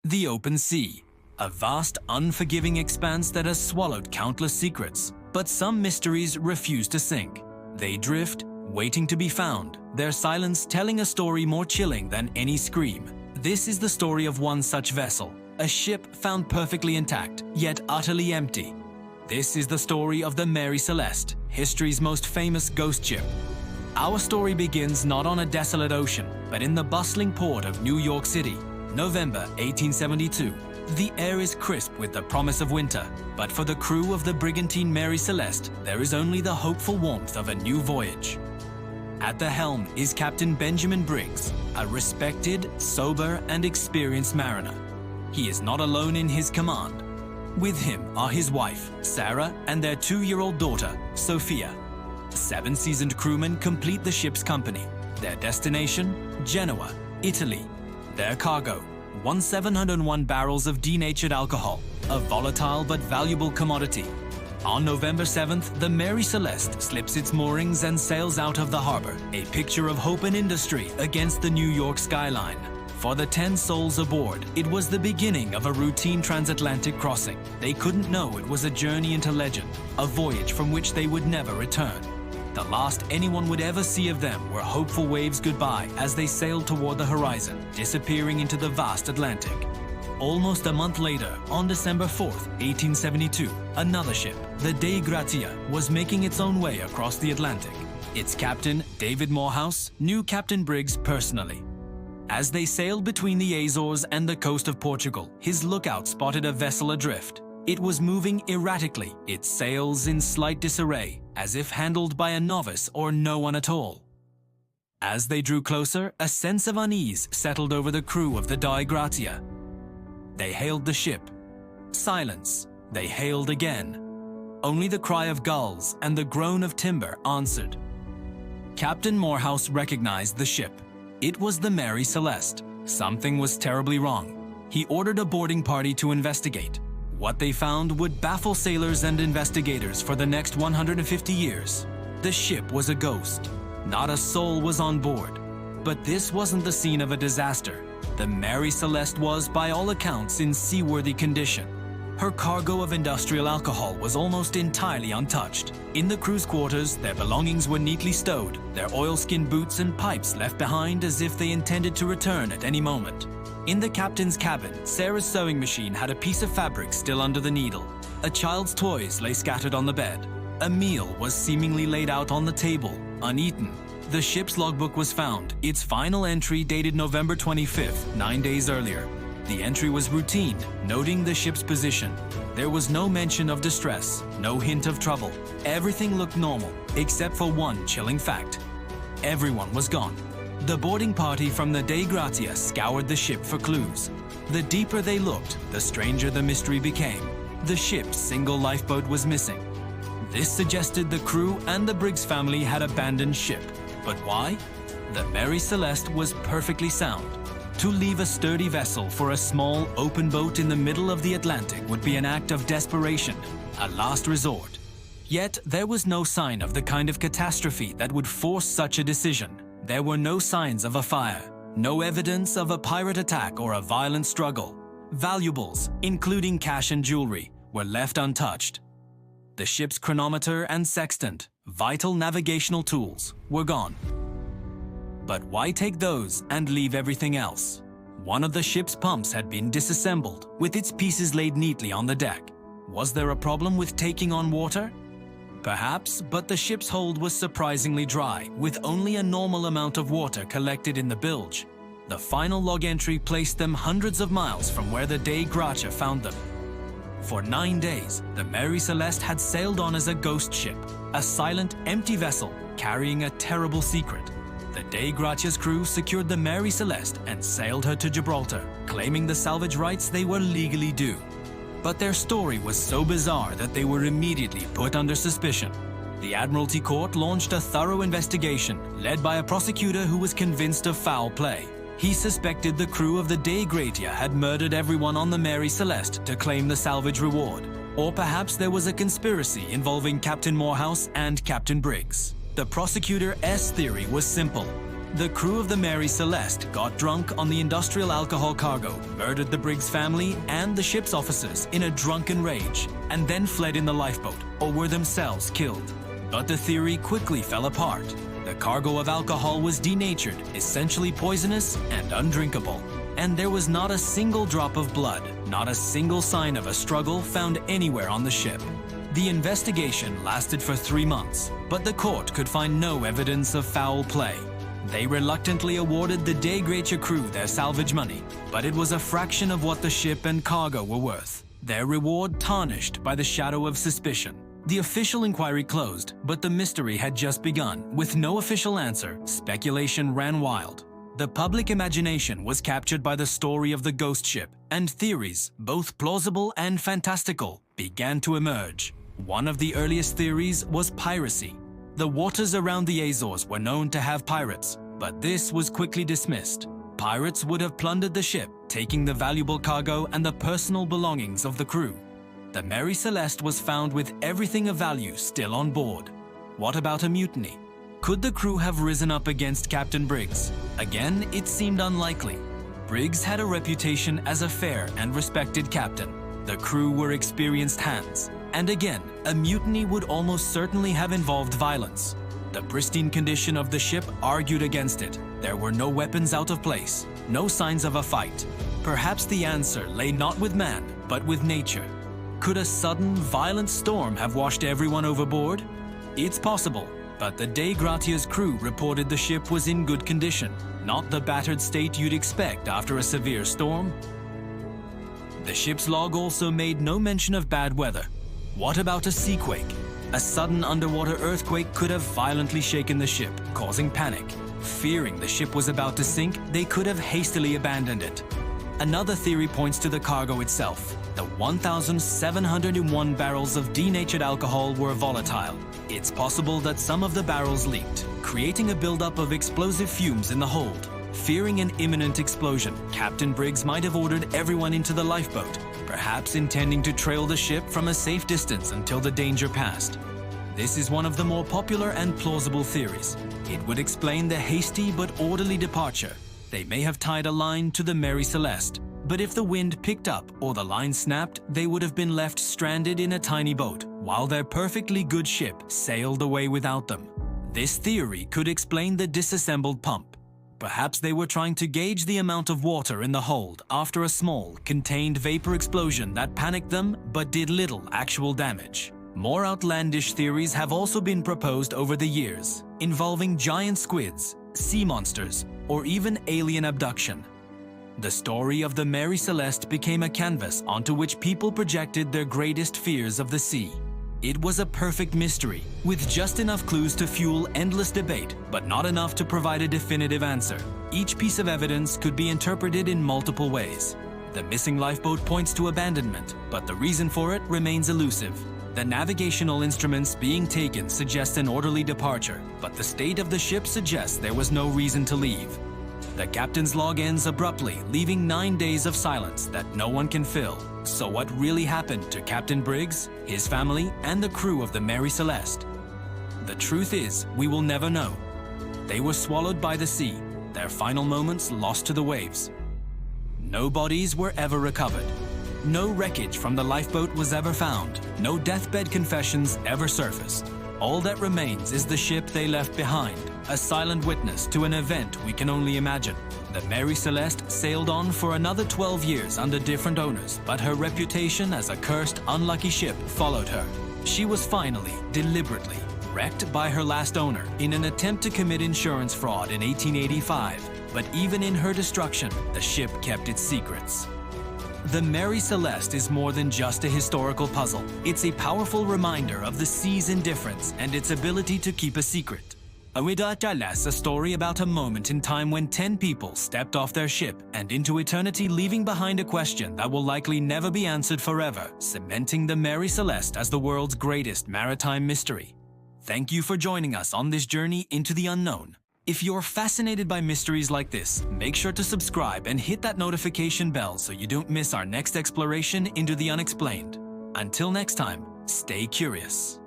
The open sea, a vast, unforgiving expanse that has swallowed countless secrets. But some mysteries refuse to sink. They drift, waiting to be found, their silence telling a story more chilling than any scream. This is the story of one such vessel, a ship found perfectly intact, yet utterly empty. This is the story of the Mary Celeste, history's most famous ghost ship. Our story begins not on a desolate ocean, but in the bustling port of New York City, November 1872. The air is crisp with the promise of winter, but for the crew of the brigantine Mary Celeste, there is only the hopeful warmth of a new voyage. At the helm is Captain Benjamin Briggs, a respected, sober, and experienced mariner. He is not alone in his command. With him are his wife, Sarah, and their 2-year-old daughter, Sophia. 7 seasoned crewmen complete the ship's company. Their destination, Genoa, Italy. Their cargo, 1,701 barrels of denatured alcohol, a volatile but valuable commodity. On November 7th, the Mary Celeste slips its moorings and sails out of the harbor, a picture of hope and industry against the New York skyline. For the 10 souls aboard, it was the beginning of a routine transatlantic crossing. They couldn't know it was a journey into legend, a voyage from which they would never return. The last anyone would ever see of them were hopeful waves goodbye as they sailed toward the horizon, disappearing into the vast Atlantic. Almost a month later, on December 4th, 1872, another ship, the Dei Gratia, was making its own way across the Atlantic. Its captain, David Morehouse, knew Captain Briggs personally. As they sailed between the Azores and the coast of Portugal, his lookout spotted a vessel adrift. It was moving erratically, its sails in slight disarray, as if handled by a novice or no one at all. As they drew closer, a sense of unease settled over the crew of the Dei Gratia. They hailed the ship. Silence. They hailed again. Only the cry of gulls and the groan of timber answered. Captain Morehouse recognized the ship. It was the Mary Celeste. Something was terribly wrong. He ordered a boarding party to investigate. What they found would baffle sailors and investigators for the next 150 years. The ship was a ghost. Not a soul was on board. But this wasn't the scene of a disaster. The Mary Celeste was, by all accounts, in seaworthy condition. Her cargo of industrial alcohol was almost entirely untouched. In the crew's quarters, their belongings were neatly stowed, their oilskin boots and pipes left behind as if they intended to return at any moment. In the captain's cabin, Sarah's sewing machine had a piece of fabric still under the needle. A child's toys lay scattered on the bed. A meal was seemingly laid out on the table, uneaten. The ship's logbook was found, its final entry dated November 25th, 9 days earlier. The entry was routine, noting the ship's position. There was no mention of distress, no hint of trouble. Everything looked normal, except for one chilling fact. Everyone was gone. The boarding party from the Dei Gratia scoured the ship for clues. The deeper they looked, the stranger the mystery became. The ship's single lifeboat was missing. This suggested the crew and the Briggs family had abandoned ship. But why? The Mary Celeste was perfectly sound. To leave a sturdy vessel for a small, open boat in the middle of the Atlantic would be an act of desperation, a last resort. Yet there was no sign of the kind of catastrophe that would force such a decision. There were no signs of a fire, no evidence of a pirate attack or a violent struggle. Valuables, including cash and jewelry, were left untouched. The ship's chronometer and sextant, vital navigational tools, were gone. But why take those and leave everything else? One of the ship's pumps had been disassembled, with its pieces laid neatly on the deck. Was there a problem with taking on water? Perhaps, but the ship's hold was surprisingly dry, with only a normal amount of water collected in the bilge. The final log entry placed them hundreds of miles from where the Dei Gratia found them. For 9 days, the Mary Celeste had sailed on as a ghost ship, a silent, empty vessel carrying a terrible secret. The Dei Gratia's crew secured the Mary Celeste and sailed her to Gibraltar, claiming the salvage rights they were legally due. But their story was so bizarre that they were immediately put under suspicion. The Admiralty Court launched a thorough investigation, led by a prosecutor who was convinced of foul play. He suspected the crew of the Dei Gratia had murdered everyone on the Mary Celeste to claim the salvage reward. Or perhaps there was a conspiracy involving Captain Morehouse and Captain Briggs. The prosecutor's theory was simple. The crew of the Mary Celeste got drunk on the industrial alcohol cargo, murdered the Briggs family and the ship's officers in a drunken rage, and then fled in the lifeboat, or were themselves killed. But the theory quickly fell apart. The cargo of alcohol was denatured, essentially poisonous and undrinkable. And there was not a single drop of blood, not a single sign of a struggle found anywhere on the ship. The investigation lasted for 3 months, but the court could find no evidence of foul play. They reluctantly awarded the Dei Gratia crew their salvage money, but it was a fraction of what the ship and cargo were worth. Their reward tarnished by the shadow of suspicion. The official inquiry closed, but the mystery had just begun. With no official answer, speculation ran wild. The public imagination was captured by the story of the ghost ship, and theories, both plausible and fantastical, began to emerge. One of the earliest theories was piracy. The waters around the Azores were known to have pirates, but this was quickly dismissed. Pirates would have plundered the ship, taking the valuable cargo and the personal belongings of the crew. The Mary Celeste was found with everything of value still on board. What about a mutiny? Could the crew have risen up against Captain Briggs? Again, it seemed unlikely. Briggs had a reputation as a fair and respected captain. The crew were experienced hands. And again, a mutiny would almost certainly have involved violence. The pristine condition of the ship argued against it. There were no weapons out of place, no signs of a fight. Perhaps the answer lay not with man, but with nature. Could a sudden, violent storm have washed everyone overboard? It's possible, but the Dei Gratia's crew reported the ship was in good condition, not the battered state you'd expect after a severe storm. The ship's log also made no mention of bad weather. What about a seaquake? A sudden underwater earthquake could have violently shaken the ship, causing panic. Fearing the ship was about to sink, they could have hastily abandoned it. Another theory points to the cargo itself. The 1,701 barrels of denatured alcohol were volatile. It's possible that some of the barrels leaked, creating a buildup of explosive fumes in the hold. Fearing an imminent explosion, Captain Briggs might have ordered everyone into the lifeboat, perhaps intending to trail the ship from a safe distance until the danger passed. This is one of the more popular and plausible theories. It would explain the hasty but orderly departure. They may have tied a line to the Mary Celeste, but if the wind picked up or the line snapped, they would have been left stranded in a tiny boat, while their perfectly good ship sailed away without them. This theory could explain the disassembled pump. Perhaps they were trying to gauge the amount of water in the hold after a small, contained vapor explosion that panicked them but did little actual damage. More outlandish theories have also been proposed over the years, involving giant squids, sea monsters, or even alien abduction. The story of the Mary Celeste became a canvas onto which people projected their greatest fears of the sea. It was a perfect mystery, with just enough clues to fuel endless debate, but not enough to provide a definitive answer. Each piece of evidence could be interpreted in multiple ways. The missing lifeboat points to abandonment, but the reason for it remains elusive. The navigational instruments being taken suggest an orderly departure, but the state of the ship suggests there was no reason to leave. The captain's log ends abruptly, leaving 9 days of silence that no one can fill. So what really happened to Captain Briggs, his family, and the crew of the Mary Celeste? The truth is, we will never know. They were swallowed by the sea, their final moments lost to the waves. No bodies were ever recovered. No wreckage from the lifeboat was ever found. No deathbed confessions ever surfaced. All that remains is the ship they left behind, a silent witness to an event we can only imagine. The Mary Celeste sailed on for another 12 years under different owners, but her reputation as a cursed, unlucky ship followed her. She was finally, deliberately, wrecked by her last owner in an attempt to commit insurance fraud in 1885. But even in her destruction, the ship kept its secrets. The Mary Celeste is more than just a historical puzzle. It's a powerful reminder of the sea's indifference and its ability to keep a secret. Celeste, a story about a moment in time when 10 people stepped off their ship and into eternity, leaving behind a question that will likely never be answered forever, cementing the Mary Celeste as the world's greatest maritime mystery. Thank you for joining us on this journey into the unknown. If you're fascinated by mysteries like this, make sure to subscribe and hit that notification bell so you don't miss our next exploration into the unexplained. Until next time, stay curious.